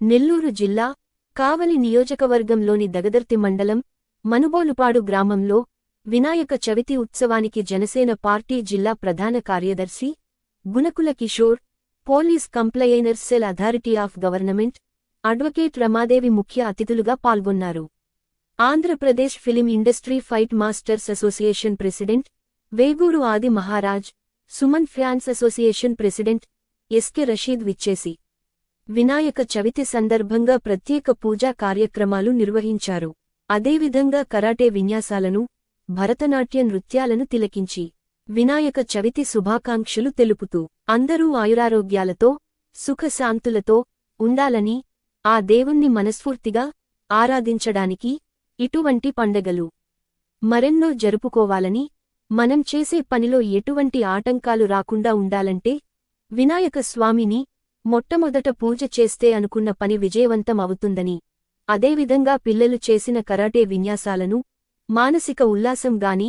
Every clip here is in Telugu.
నెల్లూరు జిల్లా కావలి నియోజకవర్గంలోని దగదర్తి మండలం మనుబోలుపాడు గ్రామంలో వినాయక చవితి ఉత్సవానికి జనసేన పార్టీ జిల్లా ప్రధాన కార్యదర్శి Gunakula Kishore, police complainer cell authority of government advocate Ramadevi ముఖ్య అతిథులుగా పాల్గొన్నారు. Andhra Pradesh film industry fight masters association president Veguru Adi Maharaj, Suman fans association president SK Rasheed విచ్చేసి వినాయక చవితి సందర్భంగా ప్రత్యేక పూజా కార్యక్రమాలు నిర్వహించారు. అదేవిధంగా కరాటే విన్యాసాలను, భరతనాట్య నృత్యాలను తిలకించి వినాయక చవితి శుభాకాంక్షలు తెలుపుతూ అందరూ ఆయురారోగ్యాలతో, సుఖశాంతులతో ఉండాలని, ఆ దేవుణ్ణి మనస్ఫూర్తిగా ఆరాధించడానికి ఇటువంటి పండగలు మరెన్నో జరుపుకోవాలని, మనం చేసే పనిలో ఎటువంటి ఆటంకాలు రాకుండా ఉండాలంటే వినాయక స్వామిని మొట్టమొదట పూజ చేస్తే అనుకున్న పని విజయవంతం అవుతుందని, అదేవిధంగా పిల్లలు చేసిన కరాటే విన్యాసాలను మానసిక ఉల్లాసం గాని,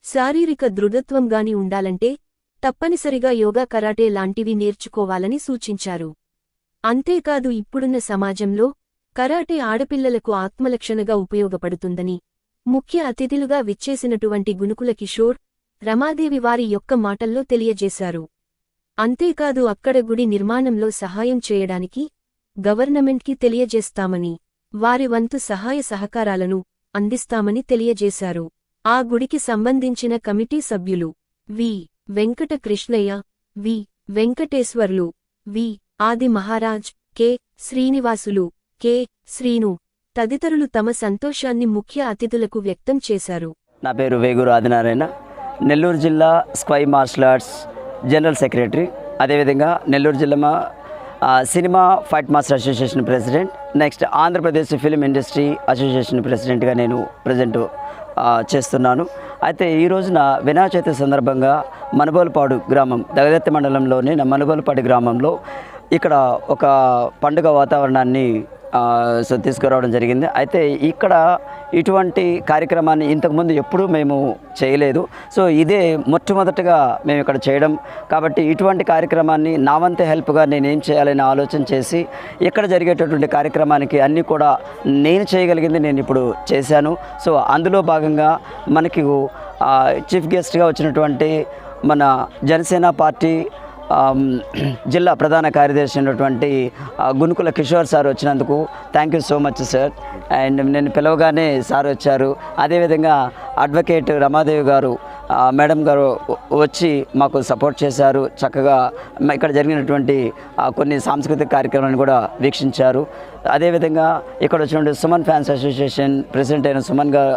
శారీరక దృఢత్వం గాని ఉండాలంటే తప్పనిసరిగా యోగా, కరాటే లాంటివి నేర్చుకోవాలని సూచించారు. అంతేకాదు ఇప్పుడున్న సమాజంలో కరాటే ఆడపిల్లలకు ఆత్మరక్షణగా ఉపయోగపడుతుందని ముఖ్య అతిథులుగా విచ్చేసినటువంటి గునుకుల కిషోర్, రమాదేవి వారి యొక్క మాటల్లో తెలియజేశారు. అంతేకాదు అక్కడ గుడి నిర్మాణంలో సహాయం చేయడానికి గవర్నమెంట్కి తెలియజేస్తామని, వారి వంతు సహాయ సహకారాలను అందిస్తామని తెలియజేశారు. ఆ గుడికి సంబంధించిన కమిటీ సభ్యులు వి. వెంకట కృష్ణయ్య, వి. వెంకటేశ్వర్లు, వి. ఆది మహారాజ్, కె. శ్రీనివాసులు, కె. శ్రీను తదితరులు తమ సంతోషాన్ని ముఖ్య అతిథులకు వ్యక్తం చేశారు. నా పేరు వేగూరు ఆదినారాయణ, నెల్లూరు జిల్లా స్క్వై మార్షల్ ఆర్ట్స్ జనరల్ సెక్రటరీ, అదేవిధంగా నెల్లూరు జిల్లా cinema fight master association president, next Andhra Pradesh film industry association ప్రెసిడెంట్గా నేను ప్రజెంట్ చేస్తున్నాను. అయితే ఈ రోజున వినాయక చవితి సందర్భంగా మనుబోలుపాడు గ్రామం, దగదర్తి మండలంలోని మనుబోలుపాడు గ్రామంలో ఇక్కడ ఒక పండుగ వాతావరణాన్ని తీసుకురావడం జరిగింది. అయితే ఇక్కడ ఇటువంటి కార్యక్రమాన్ని ఇంతకుముందు ఎప్పుడూ మేము చేయలేదు. సో ఇదే మొట్టమొదటిగా మేము ఇక్కడ చేయడం కాబట్టి ఇటువంటి కార్యక్రమాన్ని నా వంతు హెల్ప్గా నేనేం చేయాలని ఆలోచన చేసి ఇక్కడ జరిగేటటువంటి కార్యక్రమానికి అన్నీ కూడా నేను చేయగలిగింది నేను ఇప్పుడు చేశాను. సో అందులో భాగంగా మనకి చీఫ్ గెస్ట్గా వచ్చినటువంటి మన జనసేన పార్టీ జిల్లా ప్రధాన కార్యదర్శి అయినటువంటి గునుకుల కిషోర్ సార్ వచ్చినందుకు thank you so much sir. And నేను పిలవగానే సార్ వచ్చారు. అదేవిధంగా అడ్వకేట్ రమాదేవి గారు మేడం గారు వచ్చి మాకు సపోర్ట్ చేశారు. చక్కగా ఇక్కడ జరిగినటువంటి కొన్ని సాంస్కృతిక కార్యక్రమాలను కూడా వీక్షించారు. అదేవిధంగా ఇక్కడ వచ్చినటువంటి సుమన్ ఫ్యాన్స్ అసోసియేషన్ ప్రెసిడెంట్ అయిన సుమన్ గారు,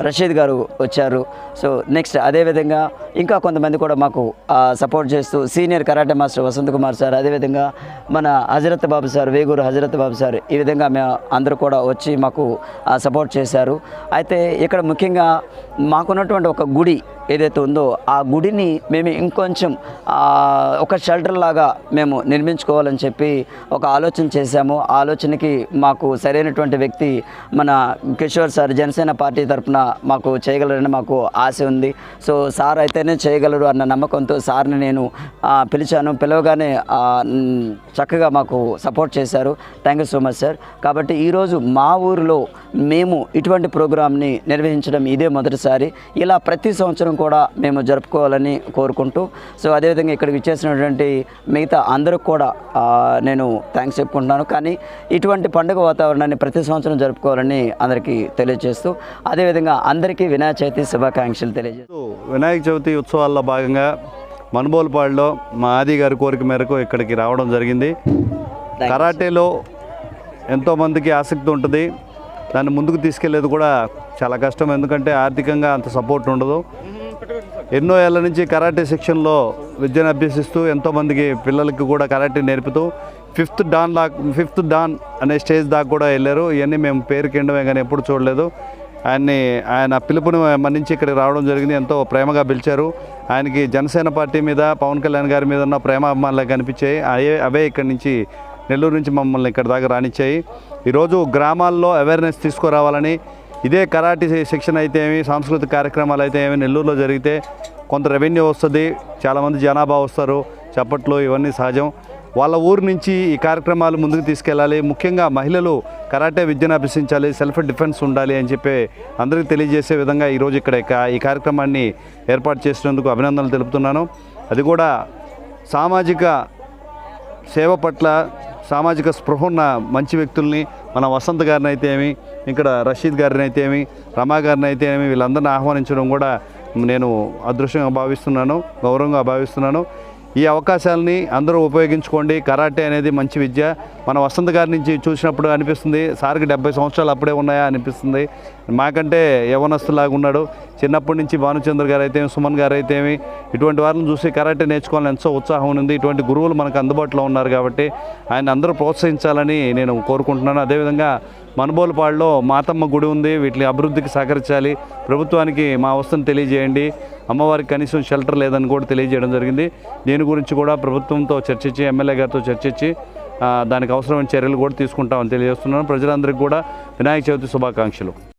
రషీద్ గారు వచ్చారు. సో నెక్స్ట్ అదేవిధంగా ఇంకా కొంతమంది కూడా మాకు సపోర్ట్ చేస్తూ senior karate master Vasant Kumar sir, అదేవిధంగా మన హజరత్ బాబు సార్, వేగూరు హజరత్ బాబు సార్, ఈ విధంగా మేము అందరూ కూడా వచ్చి మాకు సపోర్ట్ చేశారు. అయితే ఇక్కడ ముఖ్యంగా మాకున్నటువంటి ఒక గుడి ఏదైతే ఉందో ఆ గుడిని మేము ఇంకొంచెం ఒక షెల్టర్ లాగా మేము నిర్మించుకోవాలని చెప్పి ఒక ఆలోచన చేశాము. ఆ ఆలోచనకి మాకు సరైనటువంటి వ్యక్తి మన కిషోర్ సార్ జనసేన పార్టీ తరఫున మాకు చేయగలరని మాకు ఆశ ఉంది. సో సార్ అయితేనే చేయగలరు అన్న నమ్మకంతో సార్ని నేను పిలిచాను. పిలవగానే చక్కగా మాకు సపోర్ట్ చేశారు. Thank you so much sir. కాబట్టి ఈరోజు మా ఊరిలో మేము ఇటువంటి ప్రోగ్రామ్ని నిర్వహించడం ఇదే మొదటిసారి. ఇలా ప్రతి సంవత్సరం కూడా మేము జరుపుకోవాలని కోరుకుంటూ, సో అదేవిధంగా ఇక్కడికి ఇచ్చేసినటువంటి మిగతా అందరికి కూడా నేను థ్యాంక్స్ చెప్పుకుంటున్నాను. కానీ ఇటువంటి పండుగ వాతావరణాన్ని ప్రతి సంవత్సరం జరుపుకోవాలని అందరికీ తెలియజేస్తూ, అదేవిధంగా అందరికీ వినాయక చవితి శుభాకాంక్షలు తెలియజేస్తూ, వినాయక చవితి ఉత్సవాల్లో భాగంగా మనుబోలుపాడులో మా ఆది గారి కోరిక మేరకు ఇక్కడికి రావడం జరిగింది. కరాటేలో ఎంతోమందికి ఆసక్తి ఉంటుంది, దాన్ని ముందుకు తీసుకెళ్లేది కూడా చాలా కష్టం. ఎందుకంటే ఆర్థికంగా అంత సపోర్ట్ ఉండదు. ఎన్నో ఏళ్ళ నుంచి కరాటే సెక్షన్లో విద్యను అభ్యసిస్తూ ఎంతోమందికి పిల్లలకి కూడా కరాటే నేర్పుతూ ఫిఫ్త్ డాన్ అనే స్టేజ్ దాకా కూడా వెళ్ళారు. ఇవన్నీ మేము పేరుకి ఎండమే కానీ ఎప్పుడు చూడలేదు. ఆయన పిలుపుని మన్నించి ఇక్కడికి రావడం జరిగింది. ఎంతో ప్రేమగా పిలిచారు. ఆయనకి జనసేన పార్టీ మీద, పవన్ కళ్యాణ్ గారి మీద ఉన్న ప్రేమ అభిమానులు కనిపించాయి. అవే ఇక్కడి నుంచి నెల్లూరు నుంచి మమ్మల్ని ఇక్కడ దాకా రానిచ్చాయి. ఈరోజు గ్రామాల్లో అవేర్నెస్ తీసుకురావాలని, ఇదే కరాటే సెక్షన్ అయితే ఏమి, సాంస్కృతిక కార్యక్రమాలు అయితే ఏమి నెల్లూరులో జరిగితే కొంత రెవెన్యూ వస్తుంది, చాలామంది జనాభా వస్తారు, చప్పట్లు ఇవన్నీ సహజం. వాళ్ళ ఊరు నుంచి ఈ కార్యక్రమాలు ముందుకు తీసుకెళ్ళాలి. ముఖ్యంగా మహిళలు కరాటే విద్యను అభ్యసించాలి, సెల్ఫ్ డిఫెన్స్ ఉండాలి అని చెప్పి అందరికీ తెలియజేసే విధంగా ఈరోజు ఇక్కడ ఈ కార్యక్రమాన్ని ఏర్పాటు చేసినందుకు అభినందనలు తెలుపుతున్నాను. అది కూడా సామాజిక సేవ పట్ల సామాజిక స్పృహ ఉన్న మంచి వ్యక్తుల్ని, మన వసంత్ గారిని అయితే ఏమి, ఇక్కడ రషీద్ గారిని అయితే ఏమి, రమా గారిని అయితే ఏమి, వీళ్ళందరినీ ఆహ్వానించడం కూడా నేను అదృష్టంగా భావిస్తున్నాను, గౌరవంగా భావిస్తున్నాను. ఈ అవకాశాలని అందరూ ఉపయోగించుకోండి. కరాటే అనేది మంచి విద్య. మన వసంత్ గారి నుంచి చూసినప్పుడు అనిపిస్తుంది సార్కి 70 సంవత్సరాలు అప్పుడే ఉన్నాయా అనిపిస్తుంది. మాకంటే యవనస్తులాగా ఉన్నాడు. చిన్నప్పటి నుంచి భానుచంద్ర గారు అయితే సుమన్ గారు అయితే ఏమి, ఇటువంటి వారిని చూసి కరాటే నేర్చుకోవాలని ఎంతో ఉత్సాహం ఉంది. ఇటువంటి గురువులు మనకు అందుబాటులో ఉన్నారు కాబట్టి ఆయన అందరూ ప్రోత్సహించాలని నేను కోరుకుంటున్నాను. అదేవిధంగా మనుబోలుపాడులో మాతమ్మ గుడి ఉంది, వీటి అభివృద్ధికి సహకరించాలి. ప్రభుత్వానికి మా అవస్థను తెలియజేయండి. అమ్మవారికి కనీసం షెల్టర్ లేదని కూడా తెలియజేయడం జరిగింది. దీని గురించి కూడా ప్రభుత్వంతో చర్చించి, ఎమ్మెల్యే గారితో చర్చించి దానికి అవసరమైన చర్యలు కూడా తీసుకుంటామని తెలియజేస్తున్నాను. ప్రజలందరికీ కూడా వినాయక చవితి శుభాకాంక్షలు.